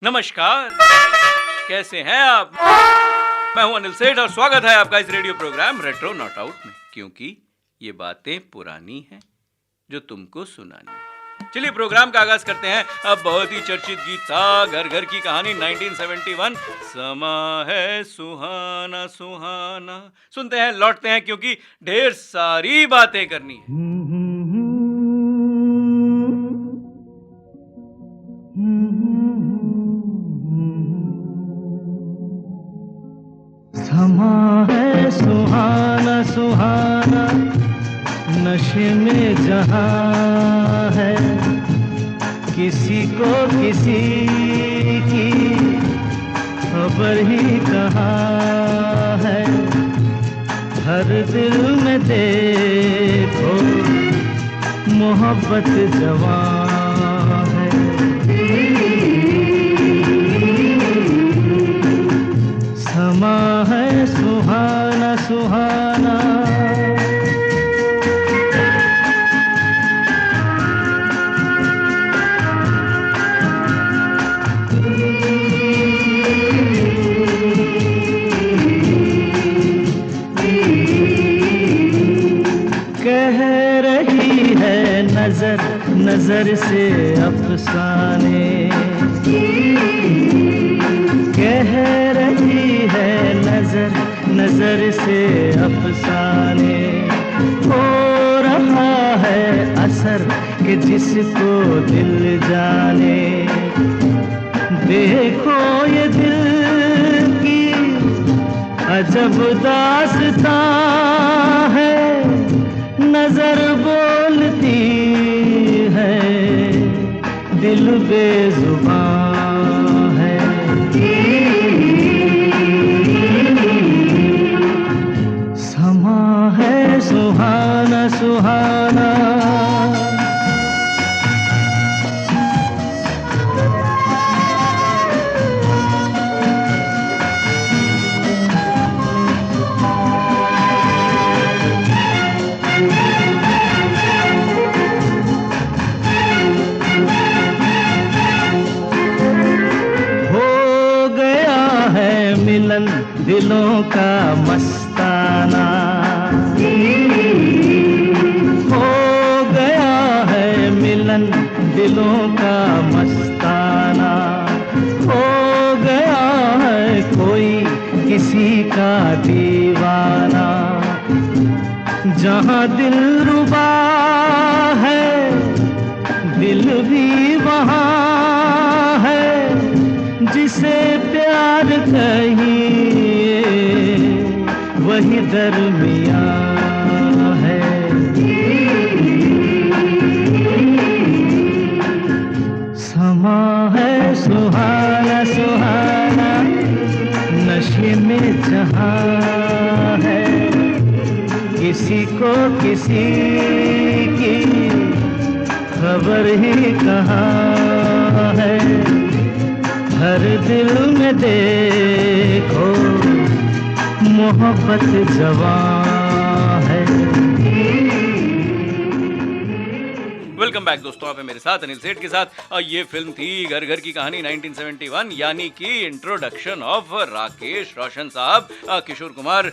नमस्कार, कैसे हैं आप? मैं हूं अनिल सेठ और स्वागत है आपका इस radio programme retro not out में, क्योंकि ये बातें पुरानी हैं जो तुमको सुनानी है। चलिए प्रोग्राम का आगाज करते हैं। अब बहुत ही चर्चित गीत था घर घर की कहानी 1971, समा है सुहाना सुहाना। सुनते हैं, लौटते हैं, क्योंकि ढेर सारी बातें करनी है। समा है सुहाना सुहाना, नशे में जहां है, किसी को किसी की खबर ही कहाँ है। हर दिल में देखो मोहब्बत जवां है। समा है सुहाना सुहाना। कह रही है नजर नजर से अफसाने, कह रही है नजर नजर से अफसाने। हो रहा है असर कि जिसको दिल जाने। देखो ये दिल की अजब दास्तां है, नजर बोलती है दिल बेजुबान है। समा है सुहाना सुहाना। मिलन दिलों का मस्ताना, हो गया है मिलन दिलों का मस्ताना। हो गया है कोई किसी का दीवाना। जहाँ दिल रुबा है दिल भी वहाँ है, जिसे प्यार कहिए वही दरमियाँ है। समा है सुहाना सुहाना, नशे में जहाँ है, किसी को किसी की खबर ही कहाँ है। हर दिल में देखो मोहब्बत जवां है। वेलकम बैक दोस्तों, आप हैं मेरे साथ अनिल सेठ के साथ। ये फिल्म थी घर घर की कहानी 1971, यानी कि इंट्रोडक्शन ऑफ राकेश रोशन साहब, किशोर कुमार,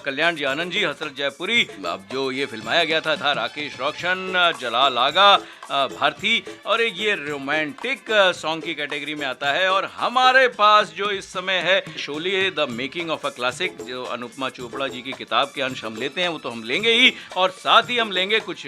कल्याण जी आनंद जी, हसरत जयपुरी। अब जो ये फिल्माया गया था राकेश रोशन, जलाल आगा, भारती, और ये रोमांटिक सॉन्ग की कैटेगरी में आता है। और हमारे पास जो इस समय है Sholay the making of a classic, जो अनुपमा चोपड़ा जी की किताब के अंश हम लेते हैं, वो तो हम लेंगे ही, और साथ ही हम लेंगे कुछ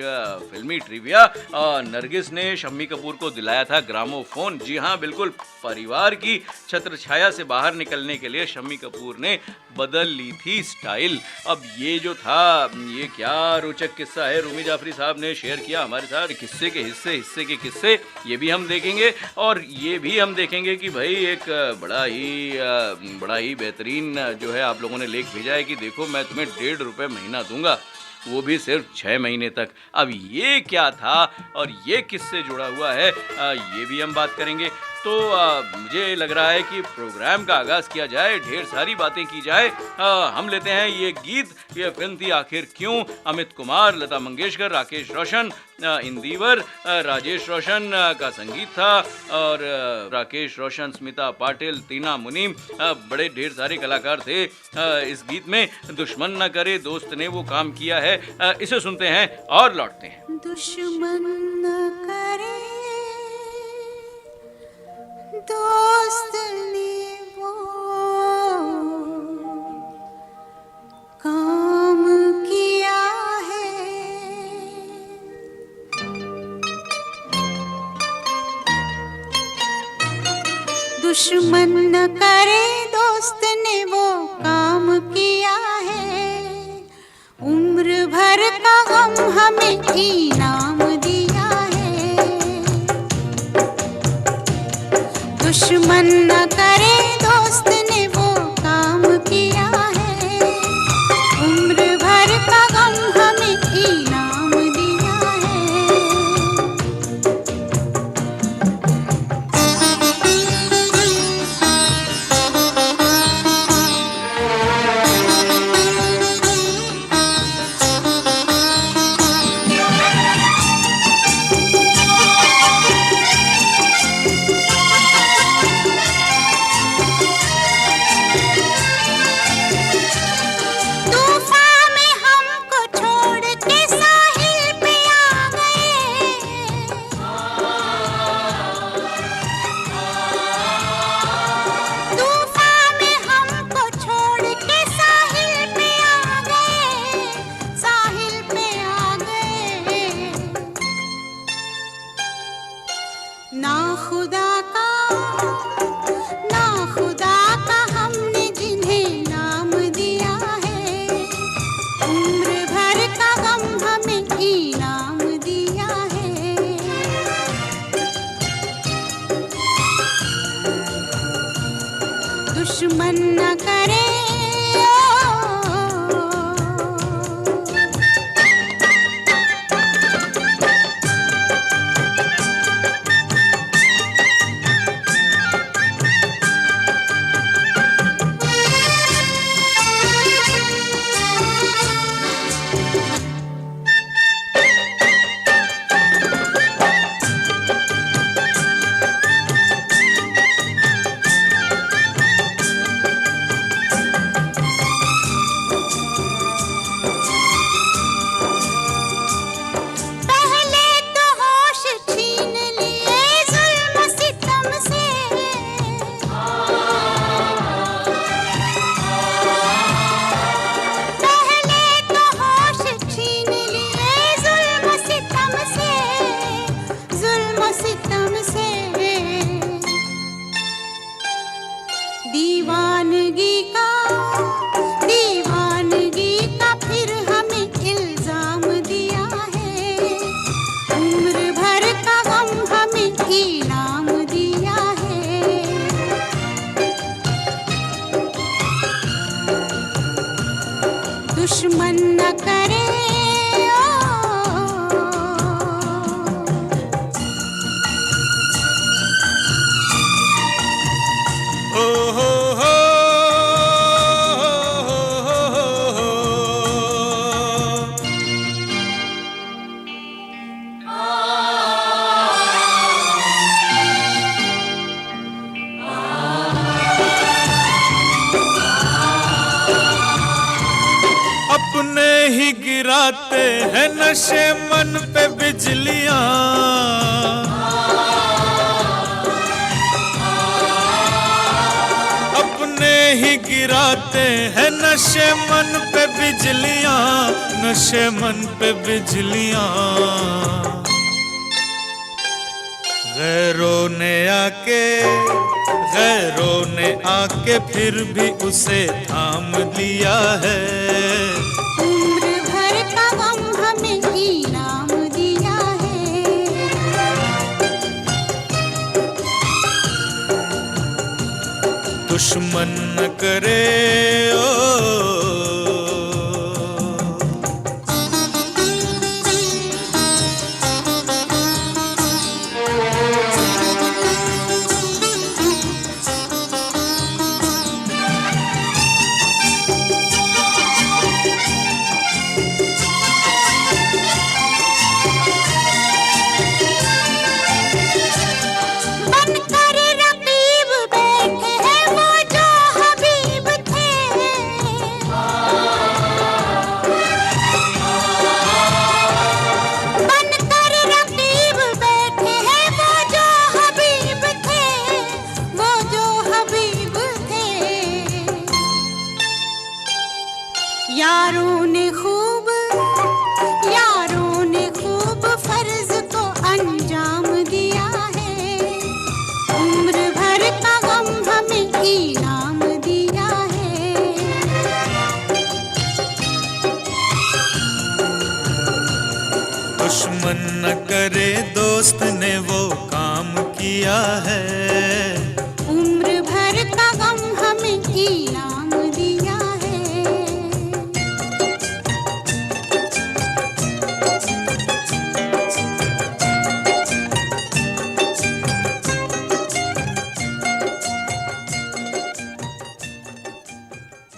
फिल्मी ट्रिविया। नरगिस ने शम्मी कपूर को दिलाया था ग्रामोफोन। जी हाँ, बिल्कुल, परिवार की छत्र छाया से बाहर निकलने के लिए शम्मी कपूर ने बदल ली थी स्टाइल। अब ये जो था, ये क्या रोचक किस्सा है रूमी जाफरी साहब ने शेयर किया हमारे साथ। किस्से के हिस्से के किस्से ये भी हम देखेंगे, और ये भी हम देखेंगे कि भाई एक बड़ा ही बेहतरीन जो है आप लोगों ने लेख भेजा है कि देखो मैं तुम्हें 1.5 रुपये महीना दूंगा, वो भी सिर्फ 6 महीने तक। अब ये क्या था और ये किससे जुड़ा हुआ है, ये भी हम बात करेंगे। तो मुझे लग रहा है कि प्रोग्राम का आगाज किया जाए, ढेर सारी बातें की जाए। हम लेते हैं ये गीत। ये फिल्म थी आखिर क्यों। अमित कुमार, लता मंगेशकर, राकेश रोशन, इंदिवर, राजेश रोशन का संगीत था और राकेश रोशन, स्मिता पाटिल, टीना मुनीम, बड़े ढेर सारे कलाकार थे इस गीत में। दुश्मन न करे दोस्त ने वो काम किया है। इसे सुनते हैं और लौटते हैं। दुश्मन न करे दोस्त ने वो काम किया है। दुश्मन न करे दोस्त ने वो काम किया है। उम्र भर का गम हमें इनाम दिया है। दुश्मन न करे दोस्त ने वो काम किया है। उम्र भर का गम हमें इनाम दिया तूफान में हमको छोड़ के साहिल पे आ गए। तूफान में हमको छोड़ के साहिल पे आ गए। साहिल पे आ गए। ना खुदा का हमने जिन्हें नाम दिया है। उम्र भर का गम हमें इनाम दिया है। दुश्मन न करे पहले तो होश छीन लिए जुल्म सितम से। पहले तो होश छीन लिए जुल्म सितम से। जुल्म सितम से दीवानगी का फिर हमें इल्जाम दिया है। उम्र भर का गम हमें इनाम दिया है। दुश्मन न करे ओ हो हो अपने ही गिराते हैं नशे मन पे बिजलियां। अपने ही गिराते हैं नशे मन पे बिजलियां। नशे मन पे बिजलियां। गैरों ने आके फिर भी उसे थाम लिया है। उम्र भर का गम हमें इनाम दिया है। दुश्मन न करे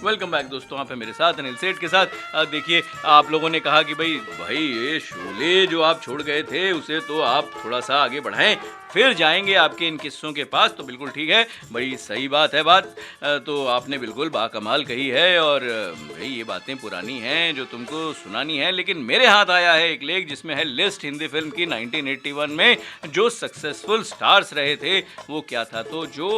वेलकम बैक दोस्तों, आप हैं मेरे साथ अनिल सेठ के साथ। देखिए, आप लोगों ने कहा कि भाई ये शोले जो आप छोड़ गए थे उसे तो आप थोड़ा सा आगे बढ़ाएं, फिर जाएंगे आपके इन किस्सों के पास। तो बिल्कुल ठीक है, बड़ी सही बात है बात। तो आपने बिल्कुल बाकमाल कही है और भाई ये बातें पुरानी हैं जो तुमको सुनानी है। लेकिन मेरे हाथ आया है एक लेख जिसमें है लिस्ट हिंदी फिल्म की 1981 में जो सक्सेसफुल स्टार्स रहे थे वो क्या था। तो जो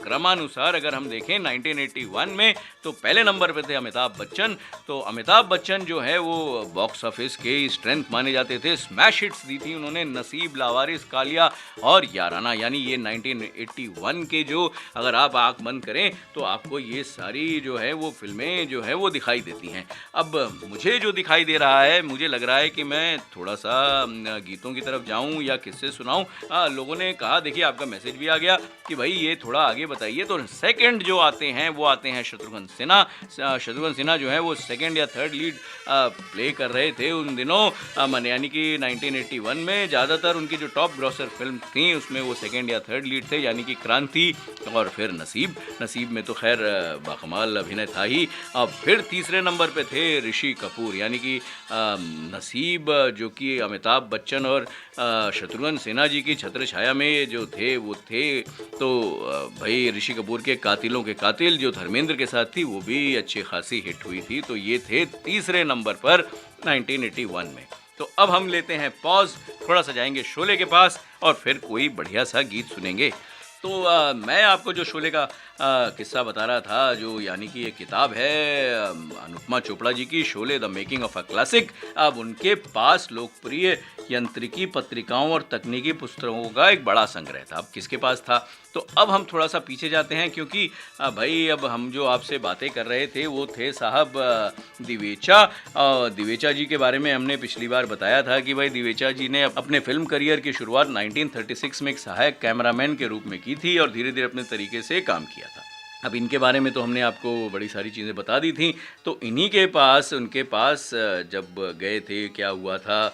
क्रमानुसार अगर हम देखें 1981 में तो पहले नंबर पे थे अमिताभ बच्चन। तो अमिताभ बच्चन जो है वो बॉक्स ऑफिस के स्ट्रेंथ माने जाते थे। स्मैश हिट्स दी थी उन्होंने, नसीब, लावारिस, कालिया और याराना, यानी ये 1981 के जो अगर आप आंख बंद करें तो आपको ये सारी जो है वो फिल्में जो है वो दिखाई देती हैं। अब मुझे जो दिखाई दे रहा है, मुझे लग रहा है कि मैं थोड़ा सा गीतों की तरफ जाऊं या किससे सुनाऊं। लोगों ने कहा, देखिए आपका मैसेज भी आ गया कि भाई ये थोड़ा आगे बताइए। तो सेकंड जो आते हैं वो आते हैं शत्रुघ्न सिन्हा। शत्रुघ्न सिन्हा जो है वो सेकंड या थर्ड लीड प्ले कर रहे थे उन दिनों, यानी कि 1981 में। ज़्यादातर उनकी जो टॉप ग्रॉसर फिल्म थी उसमें वो सेकंड या थर्ड लीड थे, यानी कि क्रांति और फिर नसीब। नसीब में तो खैर बाकमाल अभिनय था ही। अब फिर तीसरे नंबर पे थे ऋषि कपूर, यानी कि नसीब जो कि अमिताभ बच्चन और शत्रुघ्न सिन्हा जी की छत्र छाया में जो थे वो थे। तो भाई ऋषि कपूर के कातिलों के कातिल जो धर्मेंद्र के साथ थी वो भी अच्छी खासी हिट हुई थी। तो ये थे तीसरे नंबर पर 1981 में। तो अब हम लेते हैं पॉज, थोड़ा सा जाएंगे शोले के पास और फिर कोई बढ़िया सा गीत सुनेंगे। तो मैं आपको जो शोले का किस्सा बता रहा था, जो यानी कि ये किताब है अनुपमा चोपड़ा जी की, Sholay the making of a classic. अब उनके पास लोकप्रिय यांत्रिकी पत्रिकाओं और तकनीकी पुस्तकों का एक बड़ा संग्रह था। अब किसके पास था? तो अब हम थोड़ा सा पीछे जाते हैं, क्योंकि भाई अब हम जो आपसे बातें कर रहे थे वो थे साहब दिवेचा। दिवेचा जी के बारे में हमने पिछली बार बताया था कि भाई दिवेचा जी ने अपने फिल्म करियर की शुरुआत 1936 में एक सहायक कैमरामैन के रूप में की थी और धीरे धीरे अपने तरीके से काम किया था। अब इनके बारे में तो हमने आपको बड़ी सारी चीज़ें बता दी थी। तो इन्हीं के पास, उनके पास जब गए थे क्या हुआ था।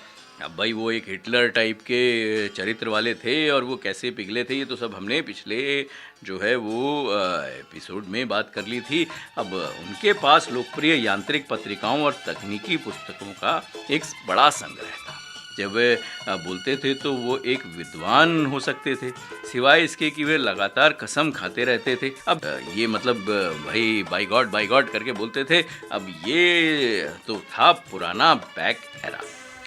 अब भाई वो एक हिटलर टाइप के चरित्र वाले थे और वो कैसे पिघले थे ये तो सब हमने पिछले जो है वो एपिसोड में बात कर ली थी। अब उनके पास लोकप्रिय यांत्रिक पत्रिकाओं और तकनीकी पुस्तकों का एक बड़ा संग्रह था। जब वे बोलते थे तो वो एक विद्वान हो सकते थे, सिवाय इसके कि वे लगातार कसम खाते रहते थे। अब ये मतलब भाई बाय गॉड करके बोलते थे। अब ये तो था पुराना बैक एरा।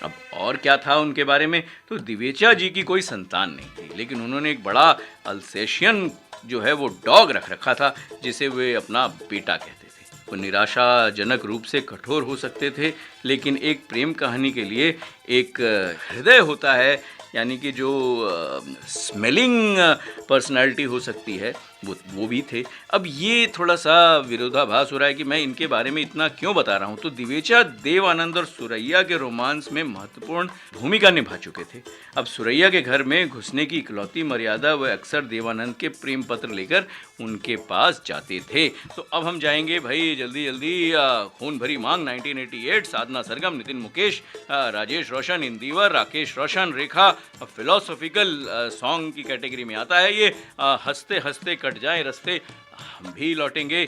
अब और क्या था उनके बारे में? तो दिवेचा जी की कोई संतान नहीं थी, लेकिन उन्होंने एक बड़ा अल्सेशियन जो है वो डॉग रख रखा था जिसे वे अपना बेटा कहते थे। वो निराशाजनक रूप से कठोर हो सकते थे, लेकिन एक प्रेम कहानी के लिए एक हृदय होता है, यानी कि जो स्मेलिंग पर्सनालिटी हो सकती है वो भी थे। अब ये थोड़ा सा विरोधाभास हो रहा है कि मैं इनके बारे में इतना क्यों बता रहा हूँ। तो दिवेचा देवानंद और सुरैया के रोमांस में महत्वपूर्ण भूमिका निभा चुके थे। अब सुरैया के घर में घुसने की इकलौती मर्यादा वह अक्सर देवानंद के प्रेम पत्र लेकर उनके पास जाते थे। तो अब हम जाएंगे भाई जल्दी जल्दी खून भरी मांग 1988, साधना सरगम, नितिन मुकेश, राजेश रोशन, इंदिवर, राकेश रोशन, रेखा। फिलोसॉफिकल सॉन्ग की कैटेगरी में आता है ये। हंसते हंसते कट जाए रस्ते, हम भी लौटेंगे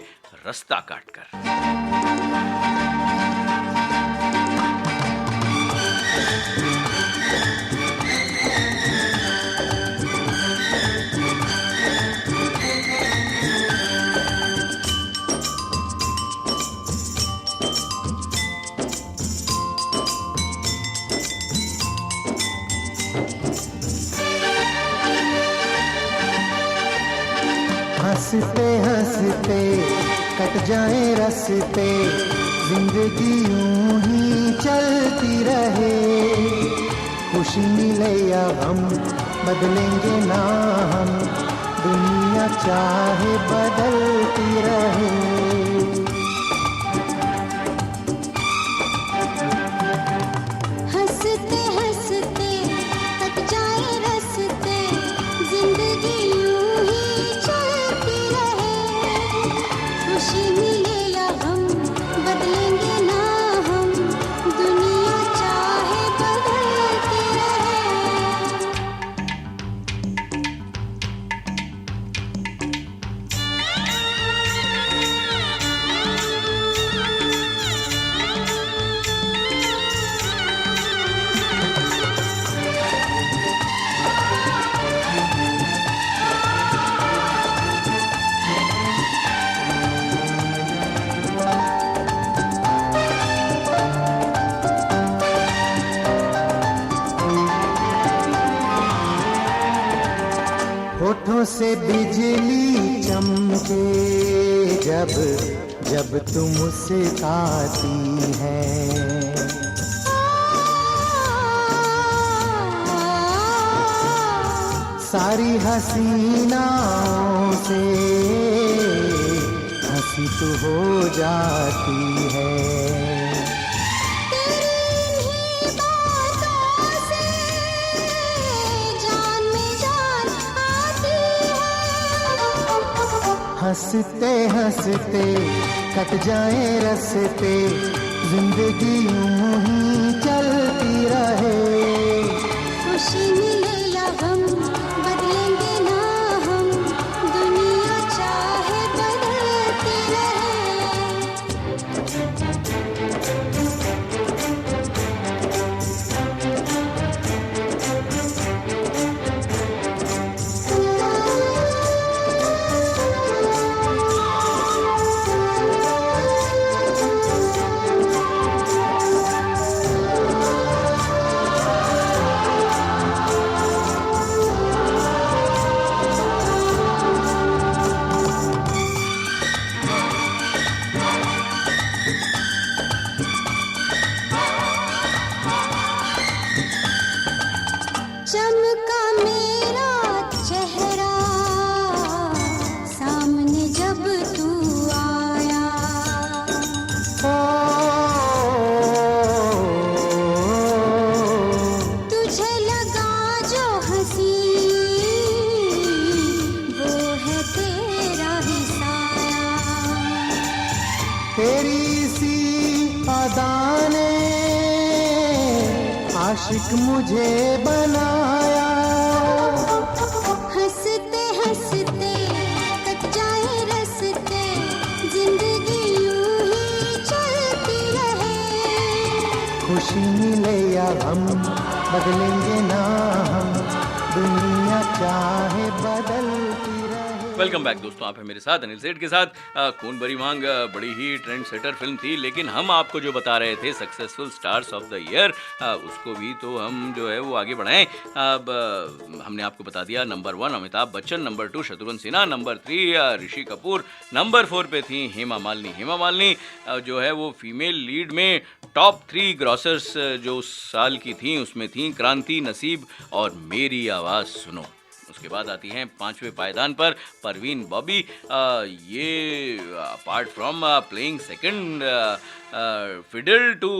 रास्ता काट कर। हंसते हंसते कट जाए रास्ते, जिंदगी यूं ही चलती रहे। खुशी मिले या हम बदलेंगे ना हम, दुनिया चाहे बदलती रहे। हंसते हंसते कट जाए रास्ते, जिंदगी यूं ही चलती रहे। खुशी मिले या हम बदलेंगे ना हम, दुनिया चाहे बदलती रहे। तुमसे बिजली चमके, जब जब तुम मुस्कुराती है। सारी हसीनाओं से हंसी तू हो जाती है। हंसते हंसते कट जाए रस्ते, जिंदगी यूं ही चलती रहे। खुशी मिले या गम बदलेंगे ना हम, दुनिया चाहे बदलती चमका मेरा चेहरा सामने जब तू आया। तुझे लगा जो हंसी वो है तेरा ही साया। तेरी सी अदा ने आशिक मुझे बनाया। हंसते हंसते कट जाए रस्ते, जिंदगी यूं ही चलती रहे। खुशी मिले या हम बदलेंगे ना हम, दुनिया चाहे बदलती रहे। वेलकम बैक दोस्तों, आप हैं मेरे साथ अनिल सेठ के साथ। कौन बड़ी मांग बड़ी ही ट्रेंड सेटर फिल्म थी, लेकिन हम आपको जो बता रहे थे successful stars of the year, उसको भी तो हम जो है वो आगे बढ़ाएं। अब हमने आपको बता दिया number 1 Amitabh Bachchan, number 2 Shatrughan Sinha, number 3 Rishi Kapoor, number 4 पे थी हेमा मालिनी। हेमा मालिनी जो है वो फीमेल लीड में टॉप 3 ग्रॉसर्स जो उस साल की थी उसमें थी क्रांति, नसीब और मेरी आवाज़ सुनो। उसके बाद आती हैं 5वें पायदान पर परवीन बॉबी। ये apart from playing second fiddle to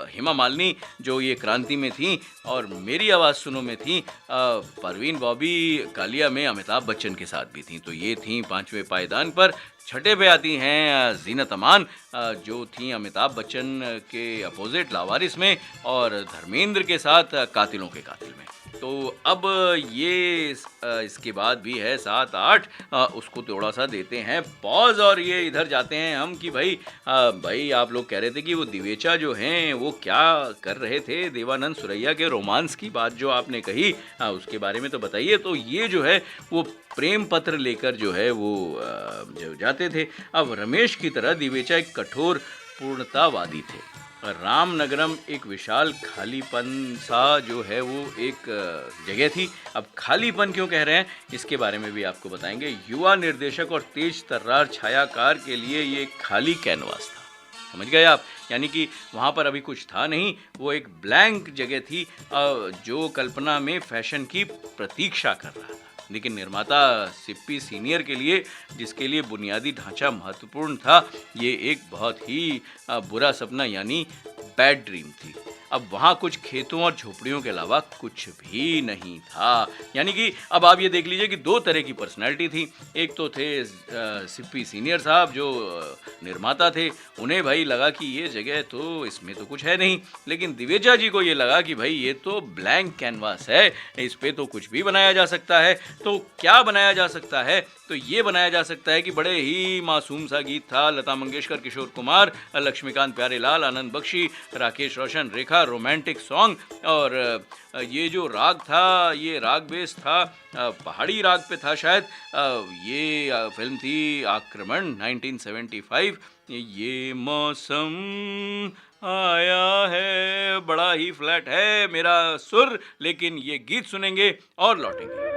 Hema Malini जो ये क्रांति में थी और मेरी आवाज़ सुनो में थी, परवीन बॉबी कालिया में अमिताभ बच्चन के साथ भी थी। तो ये थी 5वें पायदान पर। छठे पे आती हैं जीनत अमान जो थी अमिताभ बच्चन के अपोजिट लावारिस में और धर्मेंद्र के साथ कातिलों के कातिल में। तो अब ये इसके बाद भी है 7, 8, उसको थोड़ा सा देते हैं पॉज और ये इधर जाते हैं हम कि भाई आप लोग कह रहे थे कि वो दिवेचा जो हैं वो क्या कर रहे थे, देवानंद सुरैया के रोमांस की बात जो आपने कही उसके बारे में तो बताइए। तो ये जो है वो प्रेम पत्र लेकर जो है वो जो जाते थे। अब रमेश की तरह दिवेचा एक कठोर पूर्णतावादी थे। रामनगरम एक विशाल खालीपन सा जो है वो एक जगह थी। अब खालीपन क्यों कह रहे हैं इसके बारे में भी आपको बताएंगे। युवा निर्देशक और तेज तर्रार छायाकार के लिए ये एक खाली कैनवास था, समझ गए आप, यानी कि वहाँ पर अभी कुछ था नहीं, वो एक ब्लैंक जगह थी जो कल्पना में फैशन की प्रतीक्षा कर रहा था। लेकिन निर्माता सिप्पी सीनियर के लिए, जिसके लिए बुनियादी ढांचा महत्वपूर्ण था, ये एक बहुत ही बुरा सपना यानी बैड ड्रीम थी। अब वहाँ कुछ खेतों और झोपड़ियों के अलावा कुछ भी नहीं था। यानी कि अब आप ये देख लीजिए कि दो तरह की पर्सनैलिटी थी। एक तो थे सिप्पी सीनियर साहब जो निर्माता थे, उन्हें भाई लगा कि ये जगह तो इसमें तो कुछ है नहीं, लेकिन दिवेचा जी को ये लगा कि भाई ये तो ब्लैंक कैनवास है, इस पे तो कुछ भी बनाया जा सकता है। तो क्या बनाया जा सकता है? तो ये बनाया जा सकता है कि बड़े ही मासूम सा गीत था, लता मंगेशकर, किशोर कुमार, लक्ष्मीकांत प्यारेलाल, आनंद बख्शी, राकेश रोशन, रेखा, रोमांटिक सॉन्ग। और ये जो राग था, ये राग बेस था, पहाड़ी राग पे था शायद। ये फिल्म थी आक्रमण 1975। ये मौसम आया है, बड़ा ही फ्लैट है मेरा सुर, लेकिन ये गीत सुनेंगे और लौटेंगे।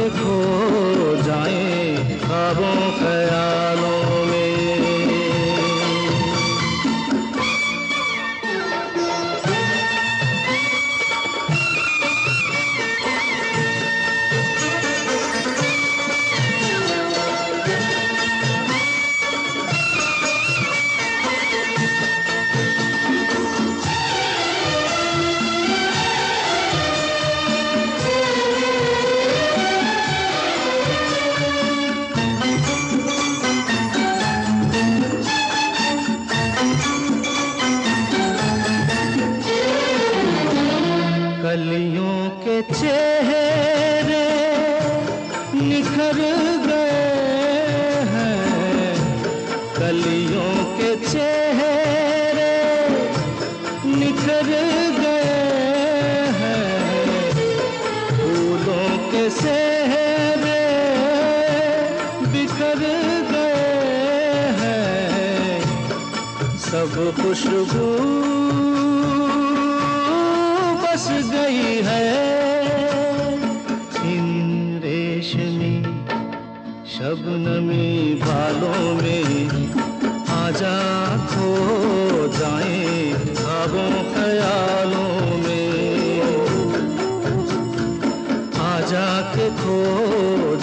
के खो जाएं ख्वाबों ख्यालों में। कलियों के चेहरे निखर गए हैं, कलियों के चेहरे निखर गए हैं, फूलों के सेहरे बिखर गए हैं, सब खुशबू बस गई है इन रेशमी शबनमी बालों में। आजा खो जाएं ख्वाबों ख्यालों में, आजा के खो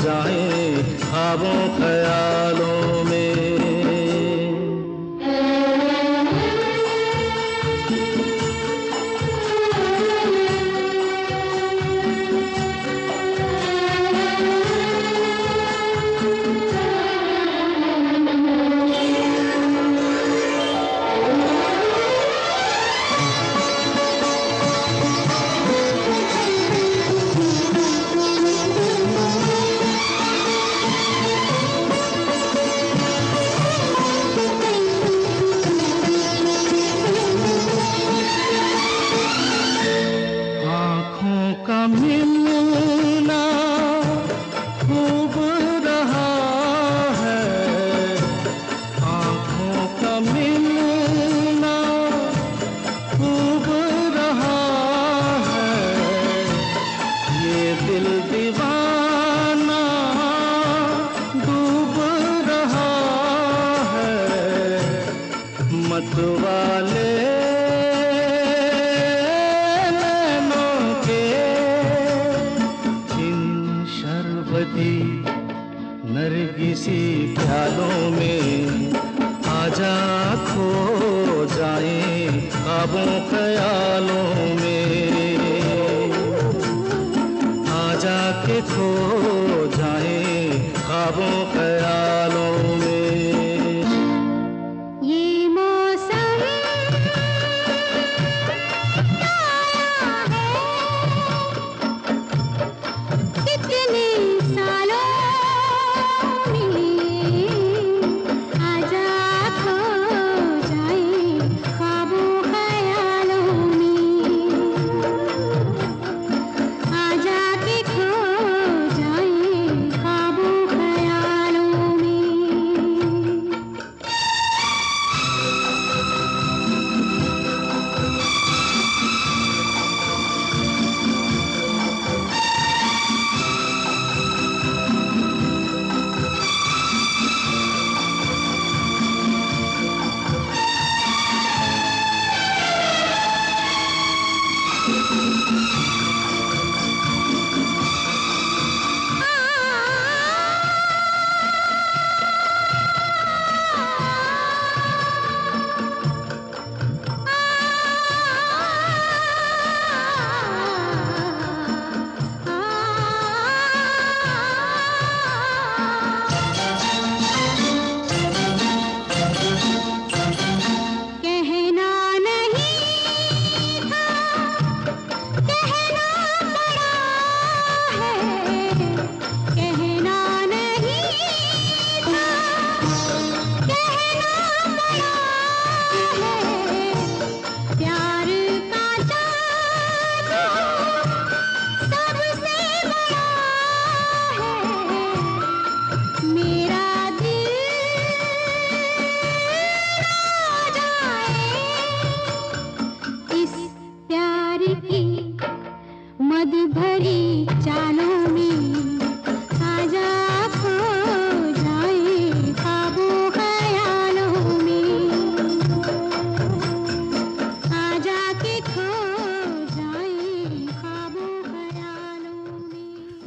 जाएं ख्वाबों ख्यालों में। का मिलना खूब रहा है, आँखों का मिलना खूब रहा है, ये दिल दीवाना डूब रहा है, मतवाले नरगिसी ख्यालों में। आजा खो जाएं ख्वाबों ख्यालों में, आजा के खो जाएं ख्वाबों ख्यालों में। ये मौसम कितने सालों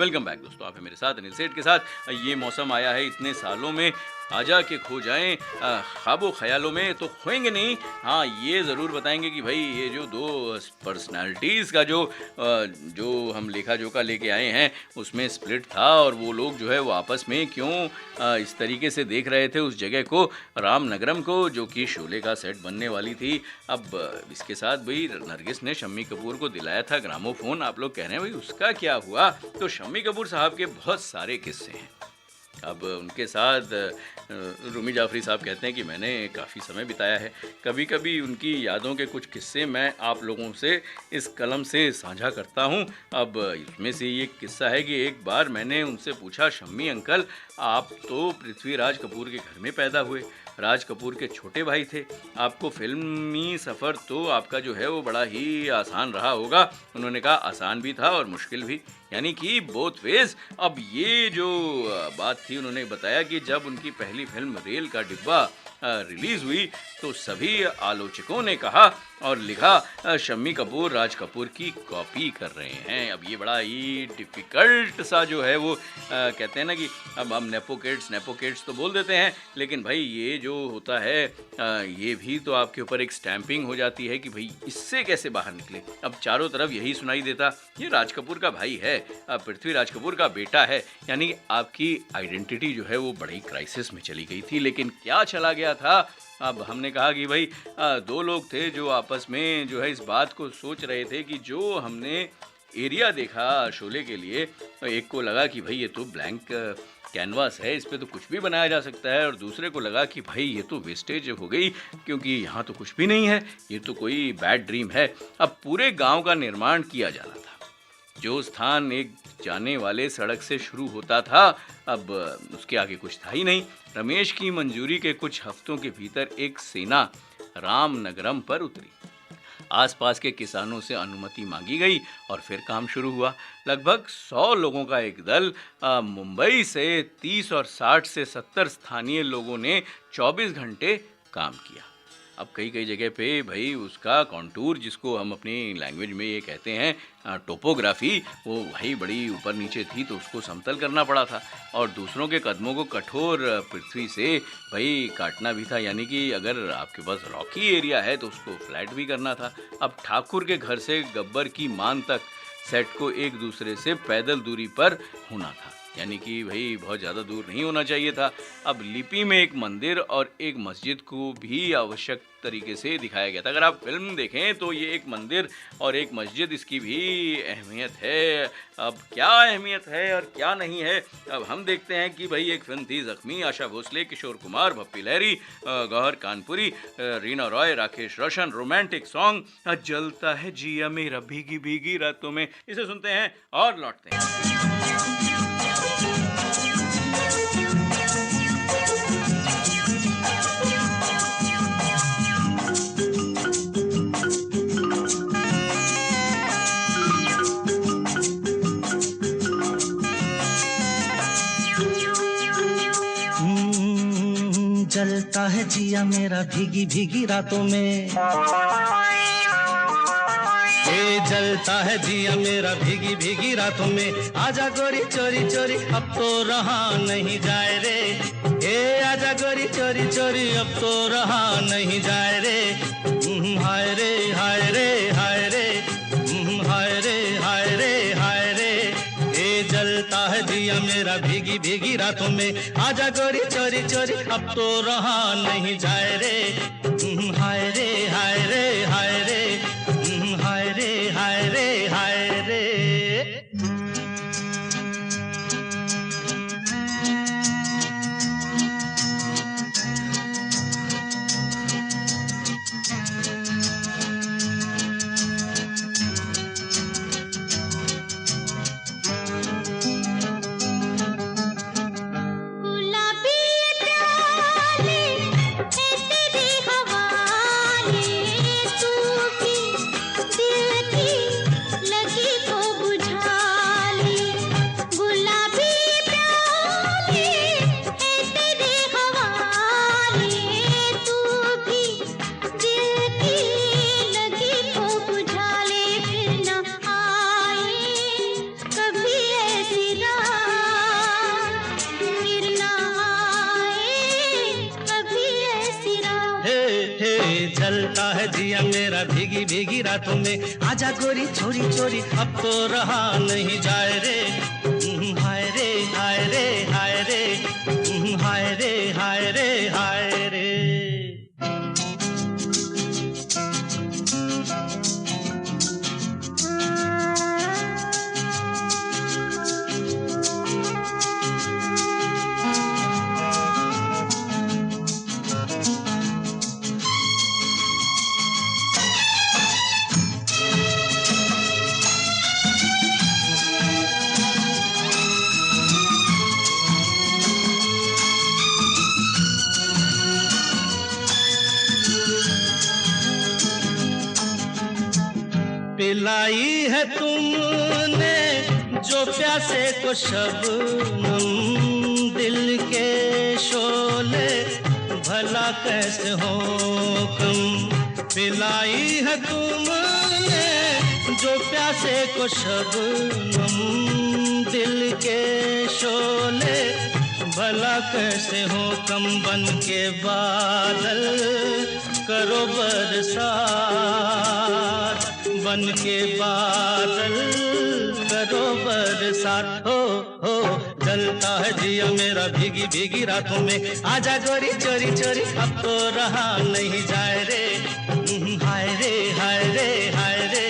वेलकम बैक दोस्तों, आप है मेरे साथ अनिल सेठ के साथ। ये मौसम आया है इतने सालों में, आजा के खो जाएं ख्वाबो ख्यालों में, तो खोएंगे नहीं। हाँ, ये ज़रूर बताएंगे कि भाई ये जो दो पर्सनालिटीज़ का जो हम लेखा जोखा लेके आए हैं उसमें स्प्लिट था, और वो लोग जो है वो आपस में क्यों इस तरीके से देख रहे थे उस जगह को, रामनगरम को, जो कि शोले का सेट बनने वाली थी। अब इसके साथ भाई नरगिस ने शम्मी कपूर को दिलाया था ग्रामोफोन। आप लोग कह रहे हैं भाई उसका क्या हुआ? तो शम्मी कपूर साहब के बहुत सारे किस्से हैं। अब उनके साथ रूमी जाफरी साहब कहते हैं कि मैंने काफ़ी समय बिताया है। कभी कभी उनकी यादों के कुछ किस्से मैं आप लोगों से इस कलम से साझा करता हूं। अब इसमें से ये किस्सा है कि एक बार मैंने उनसे पूछा, शम्मी अंकल, आप तो पृथ्वीराज कपूर के घर में पैदा हुए, राज कपूर के छोटे भाई थे, आपको फिल्मी सफ़र तो आपका जो है वो बड़ा ही आसान रहा होगा। उन्होंने कहा आसान भी था और मुश्किल भी, यानी कि बोथ वेज। अब ये जो बात थी, उन्होंने बताया कि जब उनकी पहली फिल्म रेल का डिब्बा रिलीज़ हुई तो सभी आलोचकों ने कहा और लिखा शम्मी कपूर राज कपूर की कॉपी कर रहे हैं। अब ये बड़ा ही डिफ़िकल्ट सा जो है वो कहते हैं ना कि अब हम नेपोकेट्स तो बोल देते हैं, लेकिन भाई ये जो होता है ये भी तो आपके ऊपर एक स्टैंपिंग हो जाती है कि भाई इससे कैसे बाहर निकले। अब चारों तरफ यही सुनाई देता, ये राज कपूर का भाई है, पृथ्वीराज कपूर का बेटा है, यानी आपकी आइडेंटिटी जो है वो बड़ी क्राइसिस में चली गई थी। लेकिन क्या चला गया था? अब हमने कहा कि भाई दो लोग थे जो आपस में जो है इस बात को सोच रहे थे कि जो हमने एरिया देखा शोले के लिए, एक को लगा कि भाई ये तो ब्लैंक कैनवास है, इस पे तो कुछ भी बनाया जा सकता है, और दूसरे को लगा कि भाई ये तो वेस्टेज हो गई क्योंकि यहाँ तो कुछ भी नहीं है, ये तो कोई बैड ड्रीम है। अब पूरे गांव का निर्माण किया जाना था। जो स्थान एक जाने वाले सड़क से शुरू होता था, अब उसके आगे कुछ था ही नहीं। रमेश की मंजूरी के कुछ हफ्तों के भीतर एक सेना रामनगरम पर उतरी। आसपास के किसानों से अनुमति मांगी गई और फिर काम शुरू हुआ। लगभग 100 लोगों का एक दल मुंबई से 30 और 60 से 70 स्थानीय लोगों ने 24 घंटे काम किया। अब कई जगह पे भाई उसका कॉन्टूर, जिसको हम अपनी लैंग्वेज में ये कहते हैं टोपोग्राफी, वो भाई बड़ी ऊपर नीचे थी, तो उसको समतल करना पड़ा था, और दूसरों के कदमों को कठोर पृथ्वी से भाई काटना भी था, यानी कि अगर आपके पास रॉकी एरिया है तो उसको फ्लैट भी करना था। अब ठाकुर के घर से गब्बर की मान तक सेट को एक दूसरे से पैदल दूरी पर होना था, यानी कि भाई बहुत ज़्यादा दूर नहीं होना चाहिए था। अब लिपि में एक मंदिर और एक मस्जिद को भी आवश्यक तरीके से दिखाया गया था। अगर आप फिल्म देखें तो ये एक मंदिर और एक मस्जिद, इसकी भी अहमियत है। अब क्या अहमियत है और क्या नहीं है, अब हम देखते हैं कि भाई एक फिल्म थी जख्मी, आशा भोसले, किशोर कुमार, भप्पी लहरी, गौहर कानपुरी, रीना रॉय, राकेश रोशन, रोमांटिक सॉन्ग जलता है जिया मेरा भीगी भीगी रातों में। इसे सुनते हैं और लौटते हैं। जलता है जिया मेरा भीगी भीगी रातों में, जलता है जिया मेरा भीगी भीगी रातों में। आजा गोरी चोरी चोरी अब तो रहा नहीं जाए रे, आजा गोरी चोरी चोरी अब तो रहा नहीं जाए रे। हाय रे हाय रे हाय रे, हाय रे हाय रे हाय रे, जलता है जिया मेरा भीगी भीगी रातों में। आजा गोरी चोरी चोरी अब तो रहा नहीं जाए रे, हाय रे हाय रे हाय रे, हाय रे हाय रे हाय रे। गुलाबी प्याले है तेरे हवाले, मेरा भीगी भीगी रातों में। आजा गोरी चोरी चोरी अब तो रहा नहीं जाए रे। हाय रे हाय रे हाय रे, हाय रे हाय रे हाय रे। पिलाई है तुमने जो प्यासे को शबनम, दिल के शोले भला कैसे हो कम। पिलाई है तुमने जो प्यासे को शबनम, दिल के शोले भला कैसे हो कम। बन के बादल करो बरसात, बन के बादल करो बरसात। हो जलता है जिया मेरा भीगी भीगी रातों में। आजा गोरी चोरी चोरी अब तो रहा नहीं जाए रे। हाय रे हाय रे हाय रे,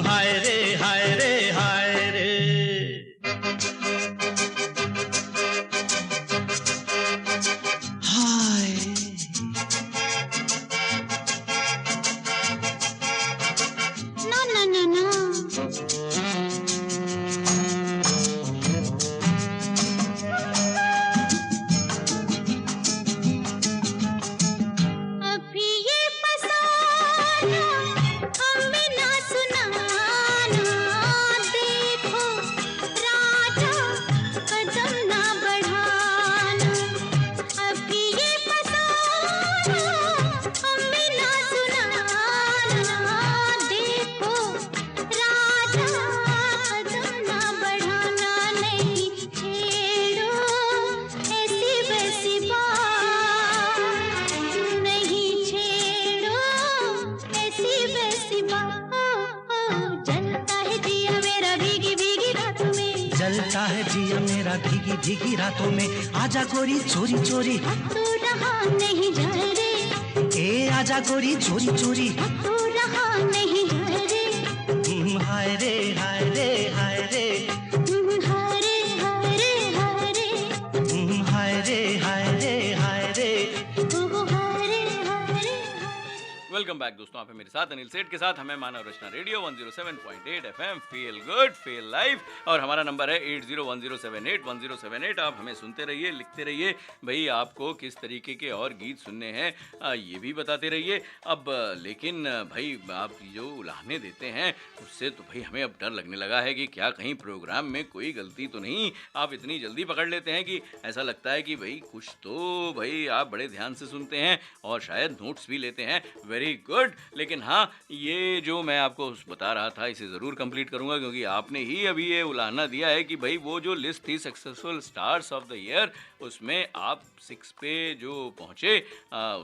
हाय रे हाय रे हाय रे। जलता है जिया मेरा भीगी भीगी रातों में। आजा गोरी चोरी चोरी अब तो रहा नहीं जाए रे। ए आजा गोरी चोरी चोरी अब तो रहा नहीं जाए रे। हाय रे हाय रे हाय रे, हाय रे हाय रे हाय रे, हाय रे हाय रे हाय रे। वेलकम बैक दोस्तों, आप हैं मेरे साथ अनिल सेठ के साथ। हमें Manav Rachna radio 107.8 FM, feel good feel live. और हमारा नंबर है 8010781078। आप हमें सुनते रहिए, लिखते रहिए भाई आपको किस तरीके के और गीत सुनने हैं ये भी बताते रहिए। अब लेकिन भाई आप जो उलाहने देते हैं उससे तो भाई हमें अब डर लगने लगा है कि क्या कहीं प्रोग्राम में कोई गलती तो नहीं। आप इतनी जल्दी पकड़ लेते हैं कि ऐसा लगता है कि भाई कुछ तो भाई आप बड़े ध्यान से सुनते हैं और शायद नोट्स भी लेते हैं। Very good. लेकिन हाँ, ये जो मैं आपको बता रहा था इसे ज़रूर कंप्लीट करूंगा, क्योंकि आपने ही अभी ये उलाहना दिया है कि भाई वो जो लिस्ट थी successful stars of the year, उसमें आप 6 पे जो पहुँचे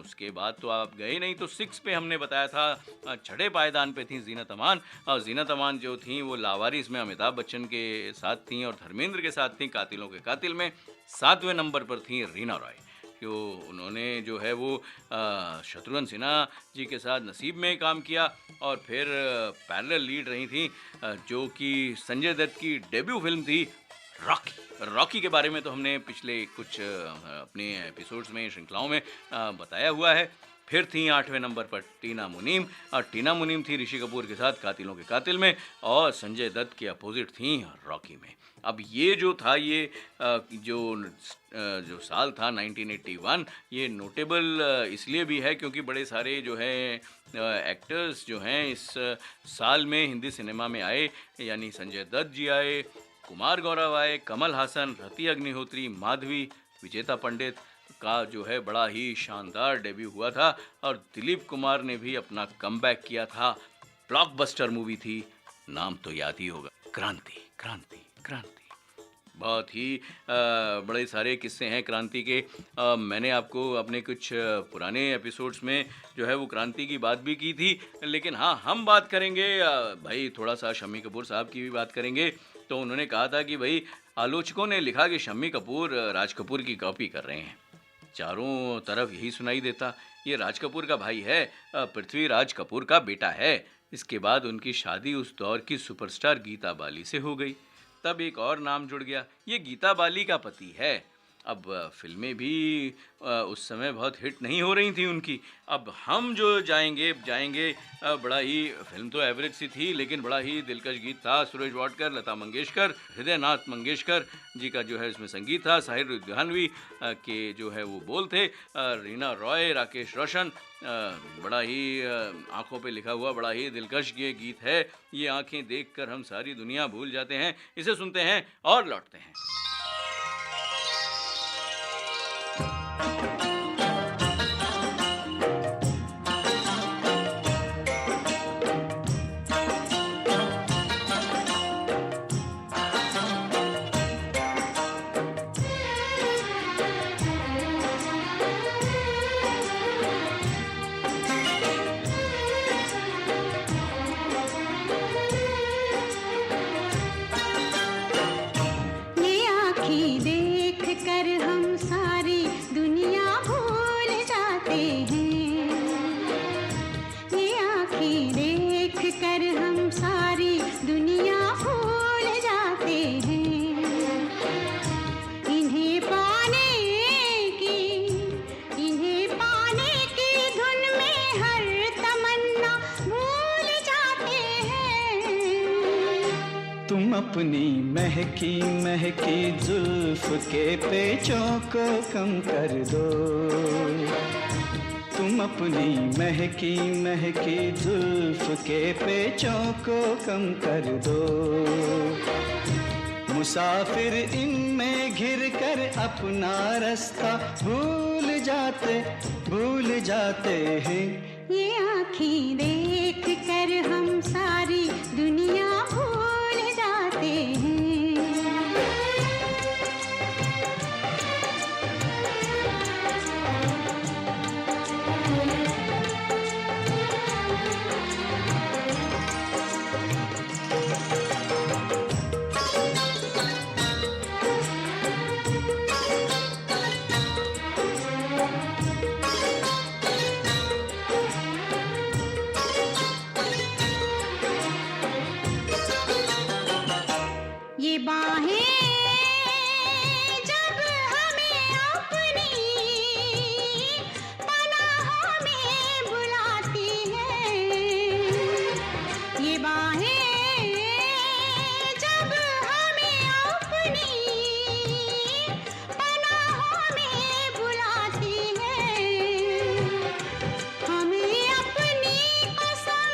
उसके बाद तो आप गए नहीं। तो 6 पे हमने बताया था छठे पायदान पे थी जीनत अमान। और जीनत अमान जो थी वो लावारिस में अमिताभ बच्चन के साथ थी और धर्मेंद्र के साथ थी कातिलों के कातिल में। 7वें नंबर पर थी रीना रॉय, जो उन्होंने जो है वो शत्रुघ्न सिन्हा जी के साथ नसीब में काम किया। और फिर पैरेलल लीड रही थी जो कि संजय दत्त की डेब्यू फिल्म थी रॉकी के बारे में तो हमने पिछले कुछ अपने एपिसोड्स में, श्रृंखलाओं में बताया हुआ है। फिर थी 8वें नंबर पर टीना मुनीम, और टीना मुनीम थी ऋषि कपूर के साथ कातिलों के कातिल में, और संजय दत्त के अपोजिट थी रॉकी में। अब ये जो था ये जो साल था 1981, ये नोटेबल इसलिए भी है क्योंकि बड़े सारे जो है एक्टर्स जो हैं इस साल में हिंदी सिनेमा में आए। यानी संजय दत्त जी आए, कुमार गौरव आए, कमल हासन, रति अग्निहोत्री, माधवी, विजेता पंडित का जो है बड़ा ही शानदार डेब्यू हुआ था। और दिलीप कुमार ने भी अपना कमबैक किया था। ब्लॉकबस्टर मूवी थी, नाम तो याद ही होगा, क्रांति क्रांति क्रांति। बहुत ही बड़े सारे किस्से हैं क्रांति के। मैंने आपको अपने कुछ पुराने एपिसोड्स में जो है वो क्रांति की बात भी की थी, लेकिन हाँ, हम बात करेंगे भाई थोड़ा सा शम्मी कपूर साहब की भी बात करेंगे। तो उन्होंने कहा था कि भाई आलोचकों ने लिखा कि शम्मी कपूर राज कपूर की कॉपी कर रहे हैं। चारों तरफ यही सुनाई देता, ये राज कपूर का भाई है, पृथ्वीराज कपूर का बेटा है। इसके बाद उनकी शादी उस दौर की सुपरस्टार गीता बाली से हो गई। तब एक और नाम जुड़ गया, ये गीता बाली का पति है। अब फिल्में भी उस समय बहुत हिट नहीं हो रही थी उनकी। अब हम जो जाएंगे बड़ा ही, फिल्म तो एवरेज सी थी लेकिन बड़ा ही दिलकश गीत था। सुरेश वाडकर, लता मंगेशकर, हृदयनाथ मंगेशकर जी का जो है इसमें संगीत था। साहिर लुधियानवी के जो है वो बोल थे, रीना रॉय, राकेश रोशन। बड़ा ही आंखों पे लिखा हुआ बड़ा ही दिलकश ये गीत है। ये आंखें देखकर हम सारी दुनिया भूल जाते हैं। इसे सुनते हैं और लौटते हैं। अपनी महकी महकी जुल्फ के पेचों को कम कर दो। तुम अपनी महकी महकी जुल्फ के पेचों को कम कर दो। मुसाफिर इनमें घिर कर अपना रास्ता भूल जाते हैं। ये आँखें देख कर हम सारी दुनिया भूल जाते हैं। ये बाहें जब हमें अपनी पनाहों में बुलाती हैं, ये बाहें जब हमें अपनी पनाहों में बुलाती हैं, हमें अपनी कसम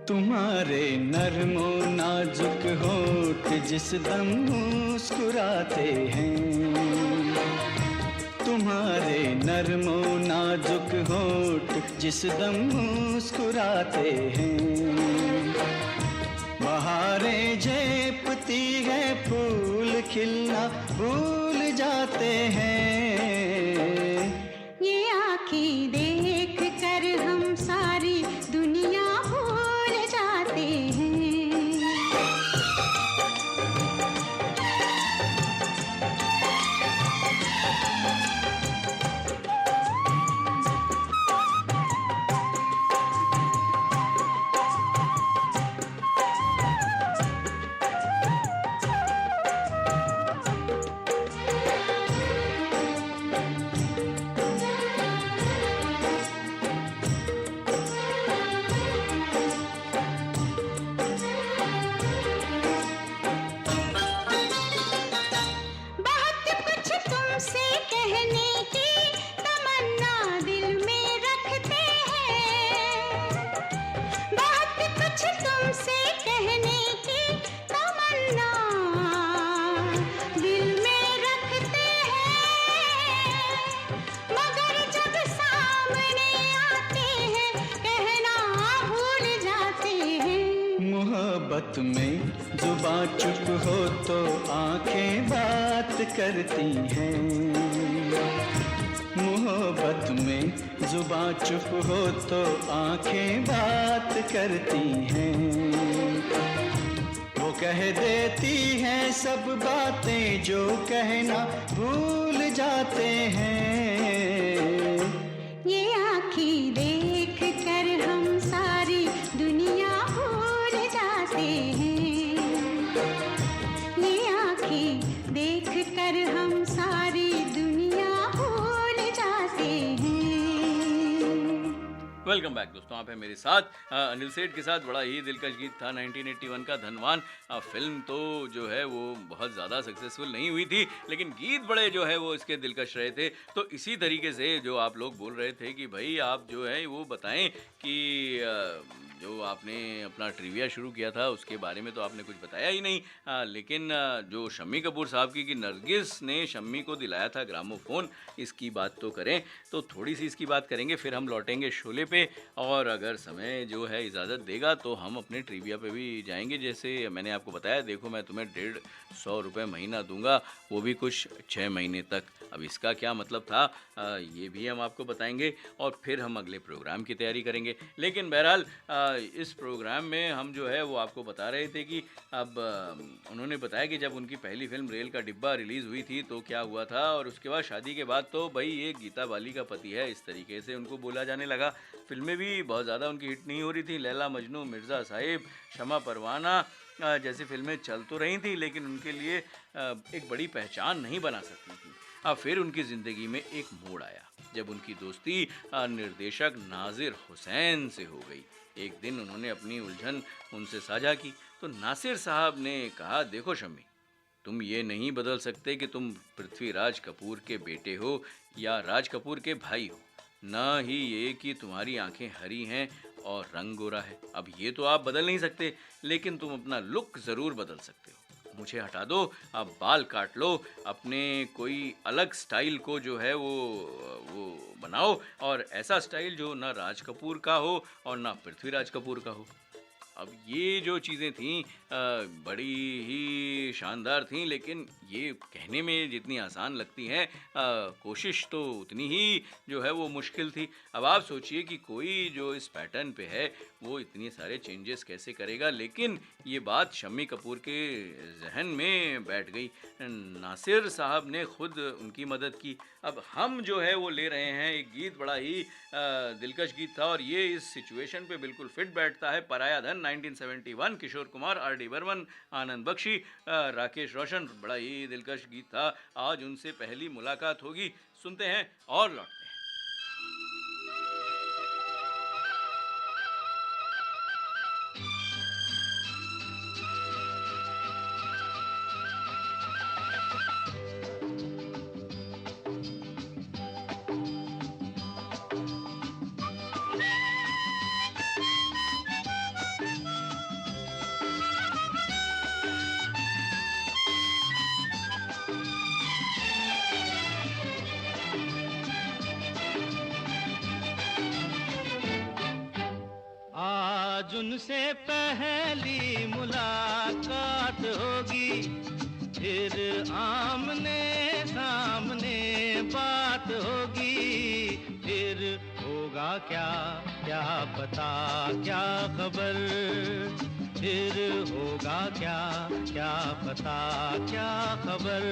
तुम्हारे नर्मो नाजुक होठ जिस दम मुस्कुराते हैं। तुम्हारे नर्मो नाजुक होठ जिस दम मुस्कुराते हैं। बहारें झेपती है फूल खिलना भूल जाते हैं। ये आँखें देख कर हम सारी दुनिया भूल जाते हैं। मोहब्बत में जुबां चुप हो तो आंखें बात करती हैं। मोहब्बत में जुबां चुप हो तो आंखें बात करती हैं। वो कह देती हैं सब बातें जो कहना भूल जाते हैं। ये आँखें देख कर हम सारी दुनिया भूल जाते हैं। ये आँखें देख कर हम सारी दुनिया भूल जाते हैं। वेलकम बैक दोस्तों, आप हैं मेरे साथ अनिल सेठ के साथ। बड़ा ही दिलकश गीत था 1981 का धनवान। फिल्म तो जो है वो बहुत ज़्यादा सक्सेसफुल नहीं हुई थी, लेकिन गीत बड़े जो है वो इसके दिलकश रहे थे। तो इसी तरीके से जो आप लोग बोल रहे थे कि भाई आप जो है वो बताएं कि जो आपने अपना ट्रिविया शुरू किया था उसके बारे में तो आपने कुछ बताया ही नहीं। लेकिन जो शम्मी कपूर साहब की कि नरगिस ने शम्मी को दिलाया था ग्रामोफोन, इसकी बात तो करें। तो थोड़ी सी इसकी बात करेंगे, फिर हम लौटेंगे शोले पे, और अगर समय जो है इजाज़त देगा तो हम अपने ट्रिविया पे भी जाएंगे। जैसे मैंने आपको बताया, देखो मैं तुम्हें 150 रुपये महीना दूंगा, वो भी कुछ 6 महीने तक। अब इसका क्या मतलब था ये भी हम आपको बताएंगे, और फिर हम अगले प्रोग्राम की तैयारी करेंगे। लेकिन बहरहाल इस प्रोग्राम में हम जो है वो आपको बता रहे थे कि अब उन्होंने बताया कि जब उनकी पहली फिल्म रेल का डिब्बा रिलीज़ हुई थी तो क्या हुआ था, और उसके बाद शादी के बाद तो भाई ये गीता बाली का पति है, इस तरीके से उनको बोला जाने लगा। फिल्में भी बहुत ज़्यादा उनकी हिट नहीं हो रही थी। लैला मजनू, मिर्ज़ा साहिब, शमा परवाना जैसी फिल्में चल तो रही थी, लेकिन उनके लिए एक बड़ी पहचान नहीं बना सकती थी। अब फिर उनकी ज़िंदगी में एक मोड़ आया जब उनकी दोस्ती निर्देशक नासिर हुसैन से हो गई। एक दिन उन्होंने अपनी उलझन उनसे साझा की तो नासिर साहब ने कहा, देखो शम्मी, तुम ये नहीं बदल सकते कि तुम पृथ्वीराज कपूर के बेटे हो या राज कपूर के भाई हो, न ही ये कि तुम्हारी आंखें हरी हैं और रंग गोरा है। अब ये तो आप बदल नहीं सकते, लेकिन तुम अपना लुक ज़रूर बदल सकते हो। मुझे हटा दो, अब बाल काट लो, अपने कोई अलग स्टाइल को जो है वो बनाओ, और ऐसा स्टाइल जो ना राज कपूर का हो और ना पृथ्वीराज कपूर का हो। अब ये जो चीज़ें थीं बड़ी ही शानदार थीं, लेकिन ये कहने में जितनी आसान लगती हैं कोशिश तो उतनी ही जो है वो मुश्किल थी। अब आप सोचिए कि कोई जो इस पैटर्न पे है वो इतने सारे चेंजेस कैसे करेगा, लेकिन ये बात शम्मी कपूर के जहन में बैठ गई। नासिर साहब ने खुद उनकी मदद की। अब हम जो है वो ले रहे हैं एक गीत, बड़ा ही दिलकश गीत था, और ये इस सिचुएशन पे बिल्कुल फिट बैठता है। पराया धन 1971, किशोर कुमार, आर.डी. बर्मन, आनंद बख्शी, राकेश रोशन। बड़ा ही दिलकश गीत था। आज उनसे पहली मुलाकात होगी, सुनते हैं और लौटते हैं। आज उनसे पहली मुलाकात होगी, फिर आमने सामने बात होगी। फिर होगा क्या क्या पता क्या खबर, फिर होगा क्या क्या पता क्या खबर।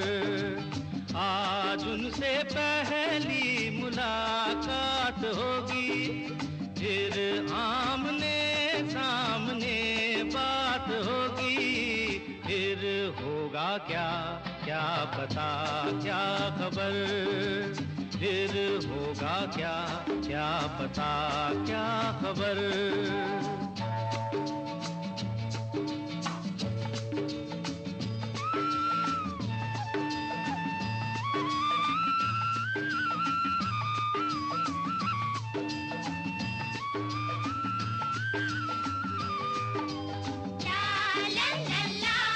आज उनसे पहली मुलाकात होगी, फिर आमने सामने बात होगी। फिर होगा क्या क्या पता क्या खबर, फिर होगा क्या क्या पता क्या खबर। la la la la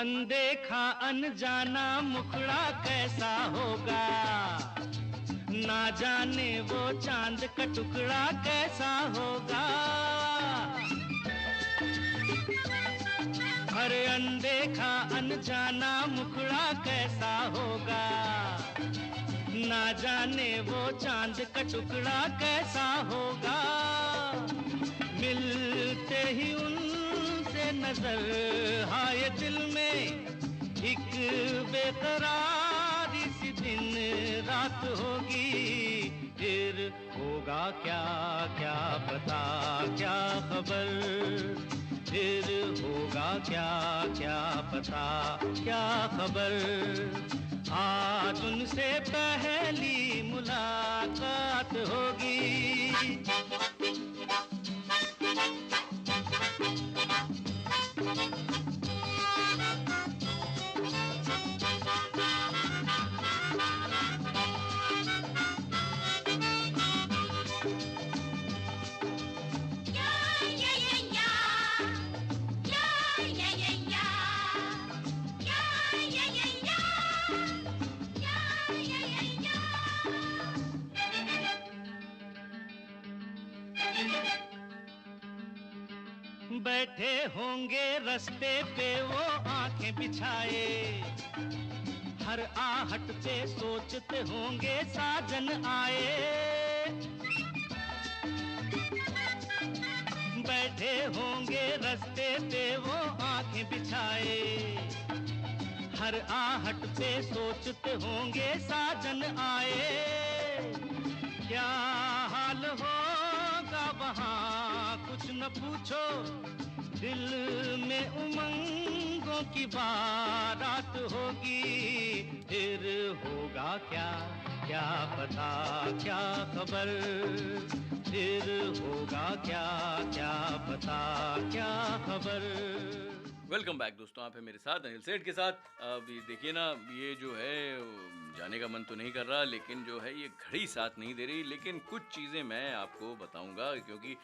अनदेखा अनजाना मुखड़ा कैसा होगा, ना जाने वो चांद का टुकड़ा कैसा होगा। अरे अनदेखा अनजाना मुखड़ा कैसा होगा, ना जाने वो चांद का टुकड़ा कैसा होगा। मिलते ही उनसे नजर आए दिल में एक बेकरारी सी दिन रात होगी। फिर होगा क्या क्या पता क्या खबर, फिर होगा क्या क्या पता क्या खबर। आज उनसे पहली मुलाकात होगी। बैठे होंगे रास्ते पे वो आंखें बिछाए, हर आहट पे सोचते होंगे साजन आए। बैठे होंगे रास्ते पे वो आंखें बिछाए, हर आहट पे सोचते होंगे साजन आए। क्या हाल होगा वहाँ कुछ न पूछो, दिल में उमंगों की बारात होगी। फिर होगा क्या क्या पता क्या खबर, फिर होगा क्या क्या पता क्या खबर। वेलकम बैक दोस्तों, आप है मेरे साथ अनिल सेठ के साथ। अब ये देखिए ना, ये जो है जाने का मन तो नहीं कर रहा, लेकिन जो है ये घड़ी साथ नहीं दे रही। लेकिन कुछ चीज़ें मैं आपको बताऊंगा, क्योंकि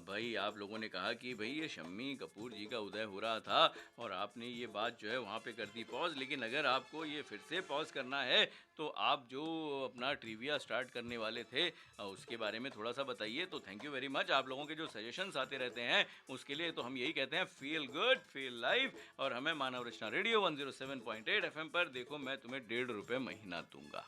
भाई आप लोगों ने कहा कि भाई ये शम्मी कपूर जी का उदय हो रहा था और आपने ये बात जो है वहाँ पे कर दी पॉज। लेकिन अगर आपको ये फिर से पॉज करना है तो आप जो अपना ट्रिविया स्टार्ट करने वाले थे उसके बारे में थोड़ा सा बताइए। तो थैंक यू वेरी मच। आप लोगों के जो सजेशंस आते रहते हैं उसके लिए तो हम यही कहते हैं, फील गुड फील लाइव। और हमें मानव रचना रेडियो 107.8 FM पर देखो, मैं तुम्हें 1.5 रुपये महीना दूंगा,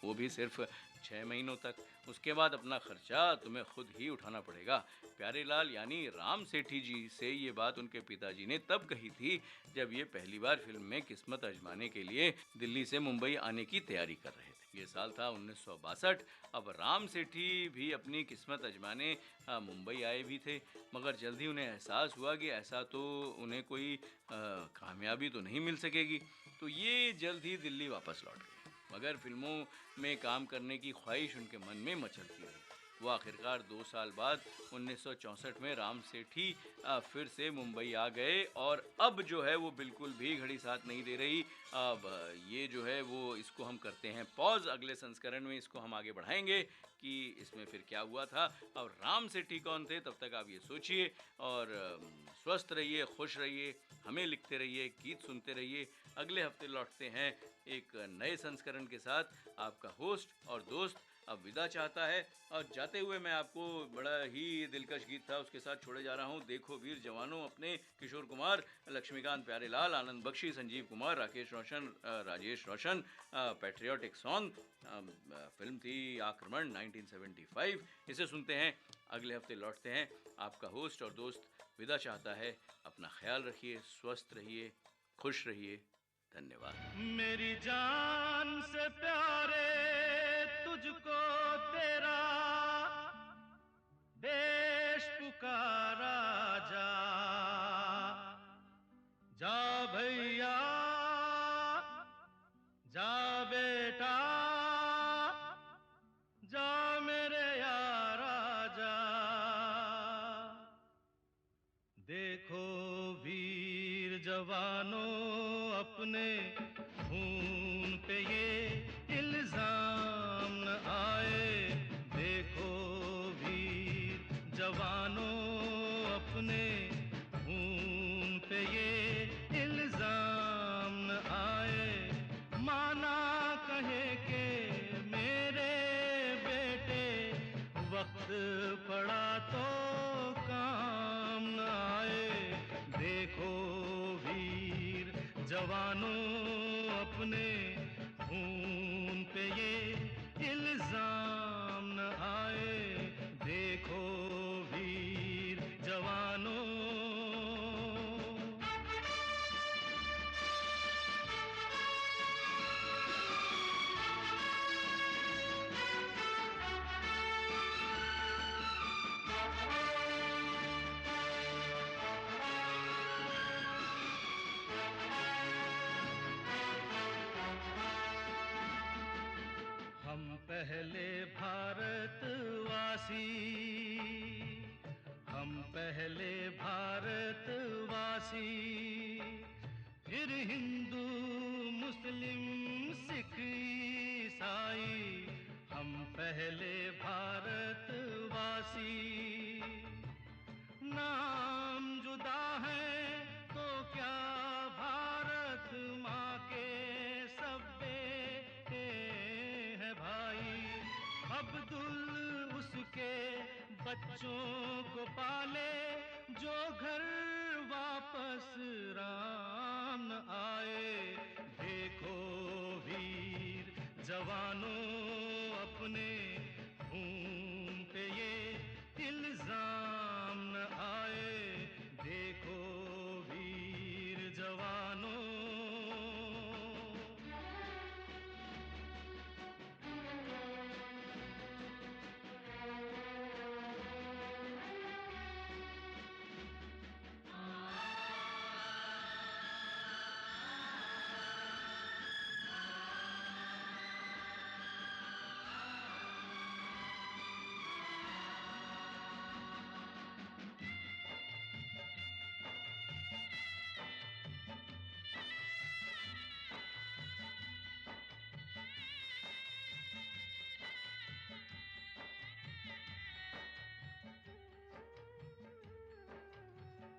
वो भी सिर्फ 6 महीनों तक। उसके बाद अपना खर्चा तुम्हें खुद ही उठाना पड़ेगा। प्यारेलाल यानी राम सेठी जी से ये बात उनके पिताजी ने तब कही थी जब ये पहली बार फिल्म में किस्मत आजमाने के लिए दिल्ली से मुंबई आने की तैयारी कर रहे थे। ये साल था 1962। अब राम सेठी भी अपनी किस्मत आजमाने मुंबई आए भी थे, मगर जल्दी उन्हें एहसास हुआ कि ऐसा तो उन्हें कोई कामयाबी तो नहीं मिल सकेगी। तो ये जल्द ही दिल्ली वापस लौट गए, मगर फिल्मों में काम करने की ख्वाहिश उनके मन में मचलती रही। वो आखिरकार 2 साल बाद 1964 में राम सेठी फिर से मुंबई आ गए। और अब जो है वो बिल्कुल भी घड़ी साथ नहीं दे रही। अब ये जो है वो इसको हम करते हैं पॉज। अगले संस्करण में इसको हम आगे बढ़ाएंगे कि इसमें फिर क्या हुआ था और राम सेठी कौन थे। तब तक आप ये सोचिए और स्वस्थ रहिए, खुश रहिए, हमें लिखते रहिए, गीत सुनते रहिए। अगले हफ्ते लौटते हैं एक नए संस्करण के साथ। आपका होस्ट और दोस्त अब विदा चाहता है और जाते हुए मैं आपको बड़ा ही दिलकश गीत था उसके साथ छोड़े जा रहा हूँ। देखो वीर जवानों, अपने किशोर कुमार, लक्ष्मीकांत प्यारेलाल, आनंद बख्शी, संजीव कुमार, राकेश रोशन, राजेश रोशन, पैट्रियोटिक सॉन्ग। फिल्म थी आक्रमण 1975। इसे सुनते हैं, अगले हफ्ते लौटते हैं। आपका होस्ट और दोस्त विदा चाहता है। अपना ख्याल रखिए, स्वस्थ रहिए, खुश रहिए। धन्यवाद। मेरी जान से प्यारे तुझको तेरा देश पुकारा जा, जा भैया जा बेटा जा मेरे यारा जा। देखो वीर जवानों, अपने खून पे ये इल्जाम न आए। देखो वीर जवानों, अपने खून पे ये इल्जाम जवानों अपने खून पे ये इल्जाम न आए, देखो वीर जवानों। हम पहले भारतवासी, हम पहले भारतवासी, फिर हिंदू मुस्लिम सिख ईसाई, हम पहले भारतवासी। नाम जुदा है तो क्या, भारत माँ के सब बेटे हैं भाई। अब्दुल उसके बच्चों को पाले, जो घर वापस राम न आए, देखो वीर जवानों अपने खून पे ये इल्जाम न आए, देखो वीर जवानों।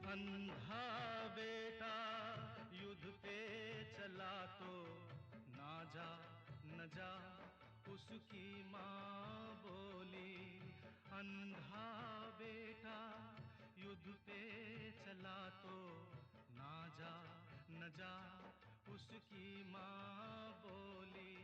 अंधा बेटा युद्ध पे चला तो ना जा न जा उसकी माँ बोली। अंधा बेटा युद्ध पे चला तो ना जा न जा उसकी माँ बोली।